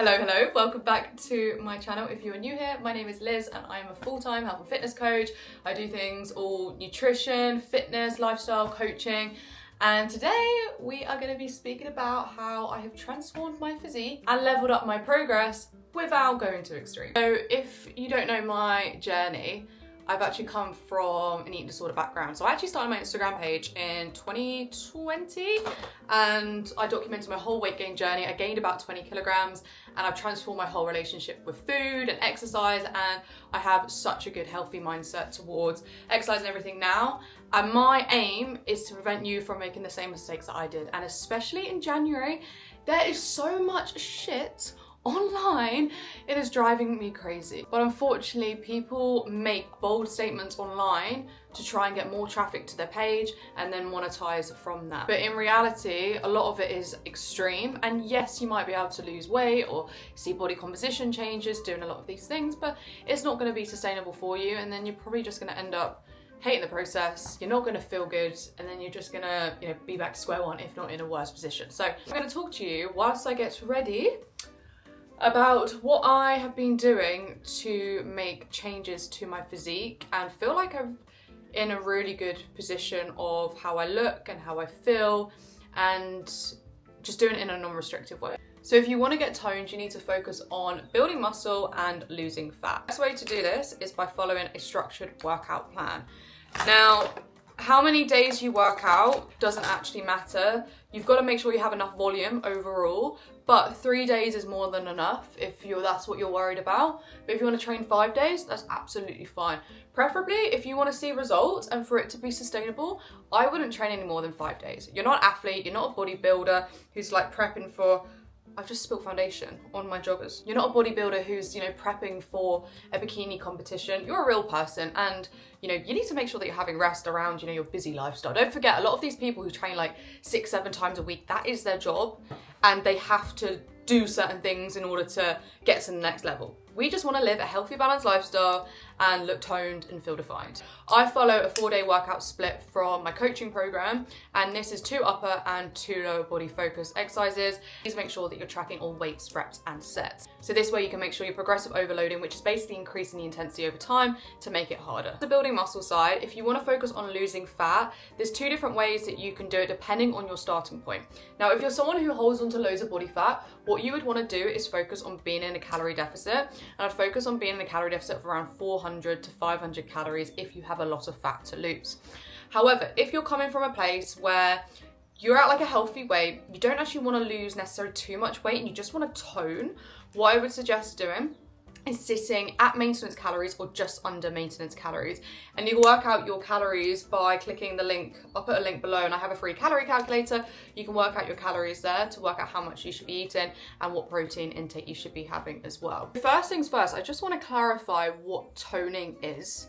Hello, welcome back to my channel. If you are new here, my name is Liz and I am a full-time health and fitness coach. I do things all nutrition, fitness, lifestyle, coaching. And today we are going to be speaking about how I have transformed my physique and leveled up my progress without going to extreme. So if you don't know my journey, I've actually come from an eating disorder background. So I actually started my Instagram page in 2020 and I documented my whole weight gain journey. I gained about 20 kilograms and I've transformed my whole relationship with food and exercise, and I have such a good healthy mindset towards exercise and everything now. And my aim is to prevent you from making the same mistakes that I did. And especially in January, there is so much shit online, it is driving me crazy. But unfortunately, people make bold statements online to try and get more traffic to their page and then monetize from that. But in reality, a lot of it is extreme. And yes, you might be able to lose weight or see body composition changes doing a lot of these things, but it's not going to be sustainable for you. And then you're probably just going to end up hating the process, you're not going to feel good, and then you're just going to be back to square one, if not in a worse position. So I'm going to talk to you whilst I get ready about what I have been doing to make changes to my physique and feel like I'm in a really good position of how I look and how I feel, and just doing it in a non-restrictive way. So if you want to get toned, you need to focus on building muscle and losing fat. The best way to do this is by following a structured workout plan. Now, how many days you work out doesn't actually matter. You've got to make sure you have enough volume overall, but 3 days is more than enough if that's what you're worried about. But if you want to train 5 days, that's absolutely fine. Preferably, if you want to see results and for it to be sustainable, I wouldn't train any more than 5 days. You're not an athlete, you're not a bodybuilder who's like prepping for, I've just spilled foundation on my joggers. You're not a bodybuilder who's, prepping for a bikini competition. You're a real person, and you need to make sure that you're having rest around, your busy lifestyle. Don't forget, a lot of these people who train like 6-7 times a week, that is their job, and they have to do certain things in order to get to the next level. We just want to live a healthy, balanced lifestyle and look toned and feel defined. I follow a 4-day workout split from my coaching program, and this is 2 upper and 2 lower body focused exercises. Please make sure that you're tracking all weights, reps, and sets. So this way you can make sure you're progressive overloading, which is basically increasing the intensity over time to make it harder. The building muscle side, if you want to focus on losing fat, there's 2 different ways that you can do it depending on your starting point. Now, if you're someone who holds onto loads of body fat, what you would want to do is focus on being in a calorie deficit. And I'd focus on being in a calorie deficit of around 400 to 500 calories if you have a lot of fat to lose. However, if you're coming from a place where you're at like a healthy weight, you don't actually want to lose necessarily too much weight and you just want to tone, what I would suggest doing is sitting at maintenance calories or just under maintenance calories. And you can work out your calories by clicking the link. I'll put a link below, and I have a free calorie calculator. You can work out your calories there to work out how much you should be eating and what protein intake you should be having as well. First things first, I just want to clarify what toning is.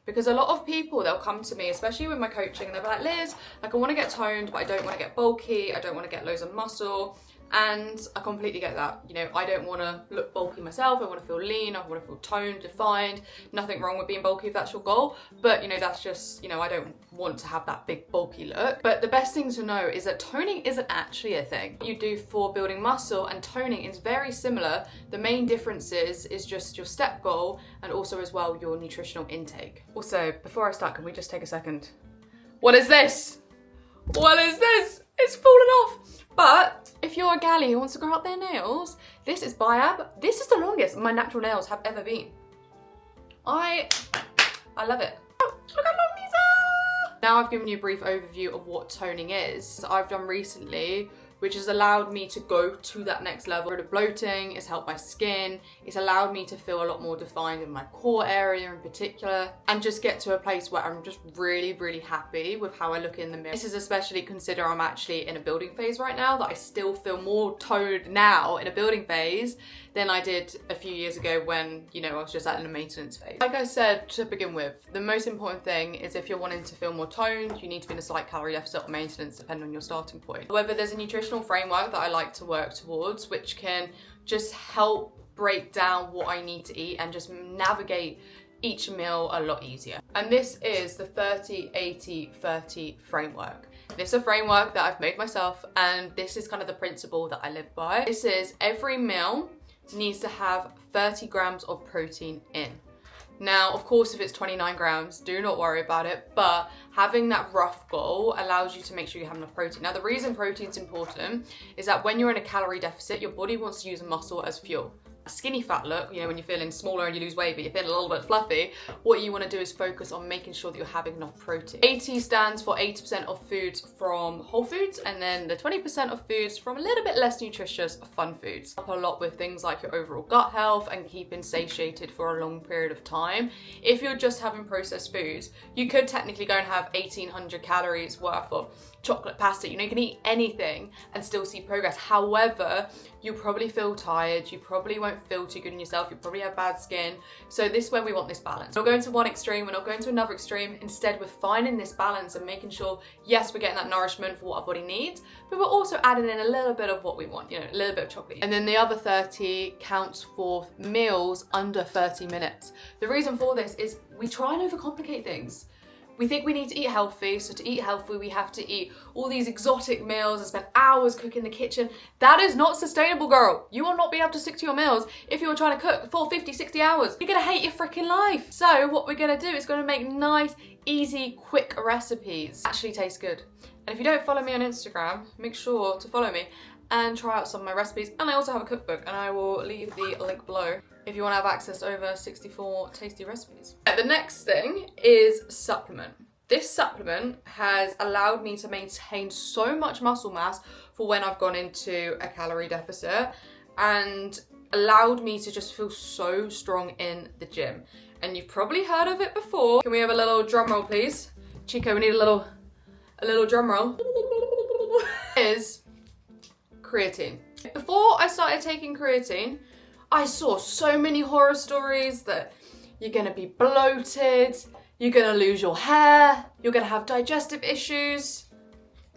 Because a lot of people, they'll come to me, especially with my coaching, and they'll be like, Liz, like I want to get toned, but I don't want to get bulky. I don't want to get loads of muscle. And I completely get that. I don't want to look bulky myself. I want to feel lean. I want to feel toned, defined. Nothing wrong with being bulky if that's your goal. But, that's just, I don't want to have that big bulky look. But the best thing to know is that toning isn't actually a thing. What you do for building muscle and toning is very similar. The main difference is just your step goal and also as well your nutritional intake. Also, before I start, can we just take a second? What is this? What is this? It's fallen off. But if you're a galley who wants to grow out their nails, this is Biab. This is the longest my natural nails have ever been. I love it. Oh, look how long these are. Now I've given you a brief overview of what toning is. I've done recently, which has allowed me to go to that next level. The bloating, it's helped my skin, it's allowed me to feel a lot more defined in my core area in particular, and just get to a place where I'm just really, really happy with how I look in the mirror. This is especially consider I'm actually in a building phase right now, that I still feel more toned now in a building phase than I did a few years ago when, I was just at a maintenance phase. Like I said to begin with, the most important thing is if you're wanting to feel more toned, you need to be in a slight calorie deficit or maintenance depending on your starting point. However, there's a nutritional framework that I like to work towards, which can just help break down what I need to eat and just navigate each meal a lot easier. And this is the 30-80-30 framework. This is a framework that I've made myself, and this is kind of the principle that I live by. This is every meal needs to have 30 grams of protein in. Now, of course, if it's 29 grams, do not worry about it, but having that rough goal allows you to make sure you have enough protein. Now, the reason protein's important is that when you're in a calorie deficit, your body wants to use muscle as fuel. A skinny fat look, you know, when you're feeling smaller and you lose weight, but you're feeling a little bit fluffy, what you want to do is focus on making sure that you're having enough protein. 80 stands for 80% of foods from whole foods, and then the 20% of foods from a little bit less nutritious fun foods. Help a lot with things like your overall gut health and keeping satiated for a long period of time. If you're just having processed foods, you could technically go and have 1800 calories worth of chocolate pasta. You know, you can eat anything and still see progress. However, you'll probably feel tired, you probably won't feel too good in yourself, you probably have bad skin. So this is where we want this balance. We're not going to one extreme, we're not going to another extreme. Instead, we're finding this balance and making sure, yes, we're getting that nourishment for what our body needs, but we're also adding in a little bit of what we want, you know, a little bit of chocolate. And then the other 30 counts for meals under 30 minutes. The reason for this is we try and overcomplicate things. We think we need to eat healthy, so to eat healthy, we have to eat all these exotic meals and spend hours cooking in the kitchen. That is not sustainable, girl. You will not be able to stick to your meals if you're trying to cook for 50, 60 hours. You're gonna hate your freaking life. So what we're gonna do is gonna make nice, easy, quick recipes. Actually taste good. And if you don't follow me on Instagram, make sure to follow me and try out some of my recipes. And I also have a cookbook, and I will leave the link below if you want to have access to over 64 tasty recipes. The next thing is supplement. This supplement has allowed me to maintain so much muscle mass for when I've gone into a calorie deficit, and allowed me to just feel so strong in the gym. And you've probably heard of it before. Can we have a little drum roll, please? Chico, we need a little drum roll. Is creatine. Before I started taking creatine, I saw so many horror stories that you're gonna be bloated, you're gonna lose your hair, you're gonna have digestive issues,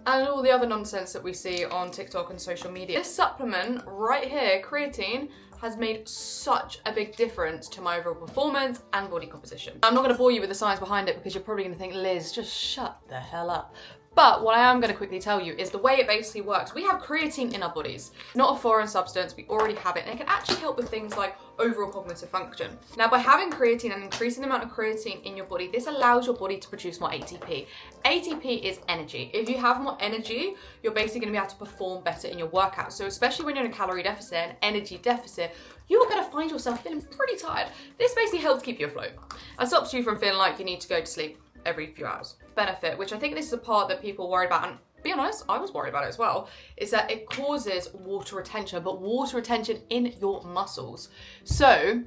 and all the other nonsense that we see on TikTok and social media. This supplement right here, creatine, has made such a big difference to my overall performance and body composition. I'm not gonna bore you with the science behind it because you're probably gonna think, Liz, just shut the hell up. But what I am going to quickly tell you is the way it basically works. We have creatine in our bodies. Not a foreign substance, we already have it, and it can actually help with things like overall cognitive function. Now, by having creatine and increasing the amount of creatine in your body, this allows your body to produce more ATP. ATP is energy. If you have more energy, you're basically going to be able to perform better in your workout. So especially when you're in a calorie deficit and energy deficit, you are going to find yourself feeling pretty tired. This basically helps keep you afloat and stops you from feeling like you need to go to sleep every few hours. Benefit, which I think this is a part that people worry about, and to be honest, I was worried about it as well, is that it causes water retention, but water retention in your muscles. So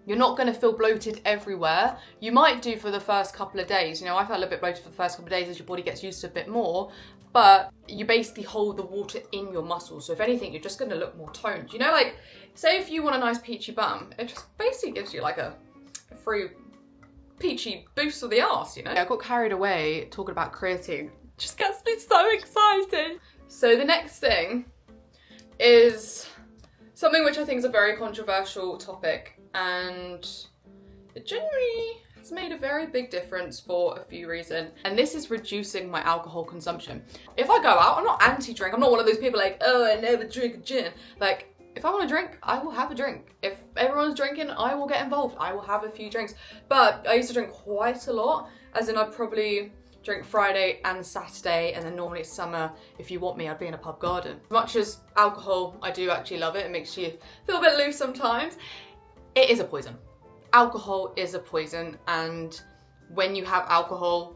you're not going to feel bloated everywhere. You might do for the first couple of days. You know, I felt a little bit bloated for the first couple of days as your body gets used to a bit more, but you basically hold the water in your muscles. So if anything, you're just going to look more toned. You know, like, say if you want a nice peachy bum, it just basically gives you like a free peachy boost of the arse, you know? I got carried away talking about creatine. Just gets me so excited. So the next thing is something which I think is a very controversial topic, and it generally has made a very big difference for a few reasons. And this is reducing my alcohol consumption. If I go out, I'm not anti-drink. I'm not one of those people like, oh, I never drink a gin. Like, if I want to drink, I will have a drink. If everyone's drinking, I will get involved. I will have a few drinks. But I used to drink quite a lot, as in I'd probably drink Friday and Saturday, and then normally it's summer. If you want me, I'd be in a pub garden. As much as alcohol, I do actually love it. It makes you feel a bit loose sometimes. It is a poison. Alcohol is a poison, and when you have alcohol,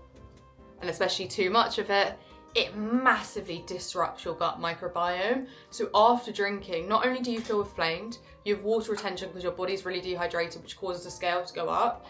and especially too much of it, it massively disrupts your gut microbiome. So after drinking, not only do you feel inflamed, you have water retention because your body's really dehydrated, which causes the scale to go up.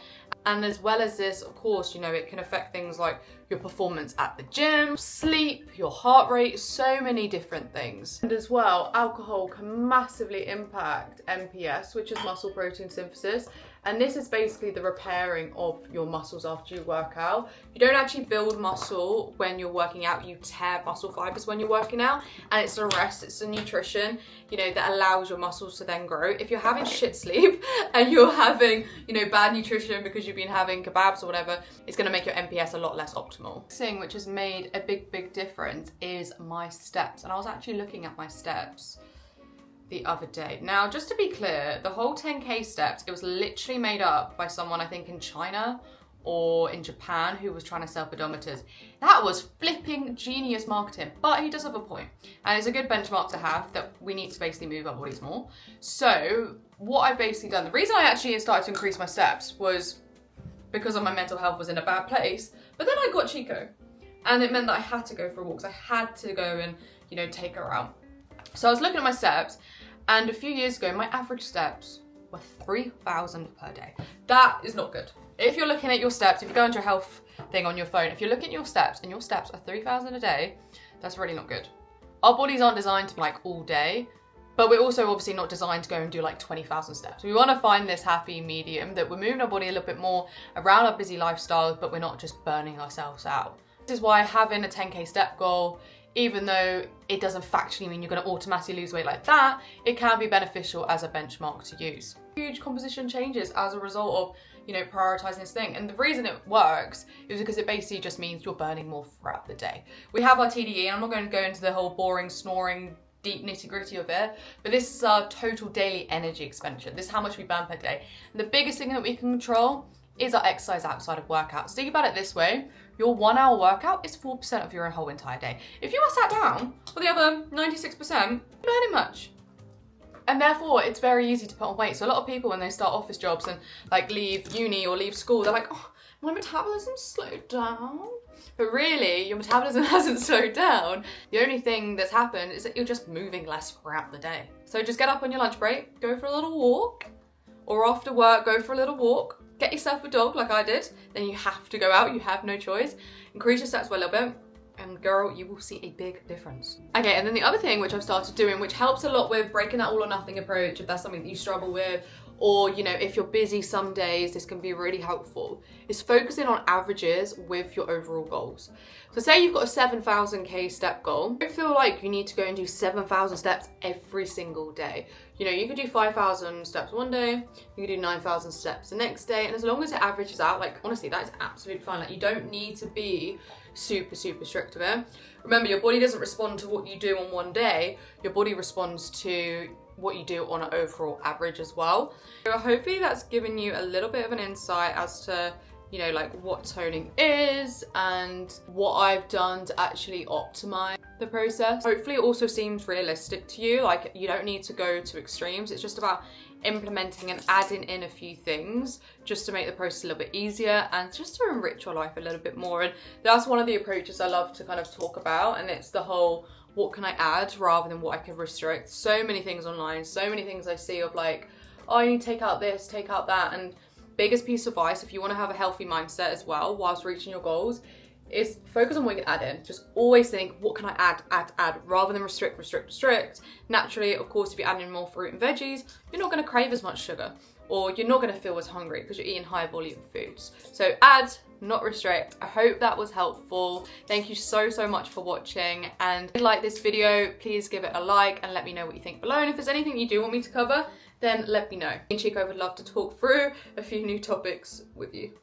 And as well as this, of course, you know, it can affect things like your performance at the gym, sleep, your heart rate, so many different things. And as well, alcohol can massively impact MPS, which is muscle protein synthesis. And this is basically the repairing of your muscles after you work out. You don't actually build muscle when you're working out, you tear muscle fibers when you're working out. And it's the rest, it's the nutrition, you know, that allows your muscles to then grow. If you're having shit sleep and you're having, you know, bad nutrition because you've been having kebabs or whatever, it's gonna make your MPS a lot less optimal. The thing which has made a big difference is my steps. And I was actually looking at my steps the other day. Now, just to be clear, the whole 10K steps, it was literally made up by someone, I think in China or in Japan, who was trying to sell pedometers. That was flipping genius marketing, but he does have a point. And it's a good benchmark to have that we need to basically move our bodies more. So what I've basically done, the reason I actually started to increase my steps was because of my mental health was in a bad place, but then I got Chico. And it meant that I had to go for walks. I had to go and, you know, take her out. So I was looking at my steps, and a few years ago, my average steps were 3,000 per day. That is not good. If you're looking at your steps, if you go into your health thing on your phone, if you're looking at your steps and your steps are 3,000 a day, that's really not good. Our bodies aren't designed to be like all day, but we're also obviously not designed to go and do like 20,000 steps. We want to find this happy medium that we're moving our body a little bit more around our busy lifestyle, but we're not just burning ourselves out. This is why having a 10K step goal, even though it doesn't factually mean you're going to automatically lose weight like that, it can be beneficial as a benchmark to use. Huge composition changes as a result of, you know, prioritizing this thing. And the reason it works is because it basically just means you're burning more throughout the day. We have our TDE, and I'm not going to go into the whole boring, snoring, deep nitty gritty of it, but this is our total daily energy expenditure. This is how much we burn per day. And the biggest thing that we can control is our exercise outside of workouts. Think about it this way. Your 1 hour workout is 4% of your whole entire day. If you are sat down for the other 96%, you're not burning much. And therefore, it's very easy to put on weight. So a lot of people, when they start office jobs and like leave uni or leave school, they're like, oh, my metabolism slowed down. But really, your metabolism hasn't slowed down. The only thing that's happened is that you're just moving less throughout the day. So just get up on your lunch break, go for a little walk, or after work, go for a little walk. Get yourself a dog like I did, then you have to go out, you have no choice. Increase your steps by a little bit, and girl, you will see a big difference. Okay, and then the other thing which I've started doing, which helps a lot with breaking that all or nothing approach, if that's something that you struggle with, or, you know, if you're busy some days, this can be really helpful, is focusing on averages with your overall goals. So say you've got a 7,000K step goal. Don't feel like you need to go and do 7,000 steps every single day. You know, you could do 5,000 steps one day, you could do 9,000 steps the next day, and as long as it averages out, like, honestly, that is absolutely fine. Like, you don't need to be super strict with it. Remember, your body doesn't respond to what you do on one day, your body responds to what you do on an overall average as well. So hopefully that's given you a little bit of an insight as to, you know, like what toning is and what I've done to actually optimize the process. Hopefully it also seems realistic to you. Like, you don't need to go to extremes. It's just about implementing and adding in a few things just to make the process a little bit easier and just to enrich your life a little bit more. And that's one of the approaches I love to kind of talk about, and it's the whole what can I add rather than what I can restrict. So many things online, so many things I see of like, oh, you need to take out this, take out that. And biggest piece of advice, if you want to have a healthy mindset as well whilst reaching your goals, is focus on what you can add in. Just always think, what can I add, rather than restrict. Naturally, of course, if you add in more fruit and veggies, you're not going to crave as much sugar, or you're not going to feel as hungry because you're eating high volume foods. So add, not restrict. I hope that was helpful. Thank you so much for watching, and if you like this video, please give it a like and let me know what you think below. And if there's anything you do want me to cover, then let me know. Me and Chico would love to talk through a few new topics with you.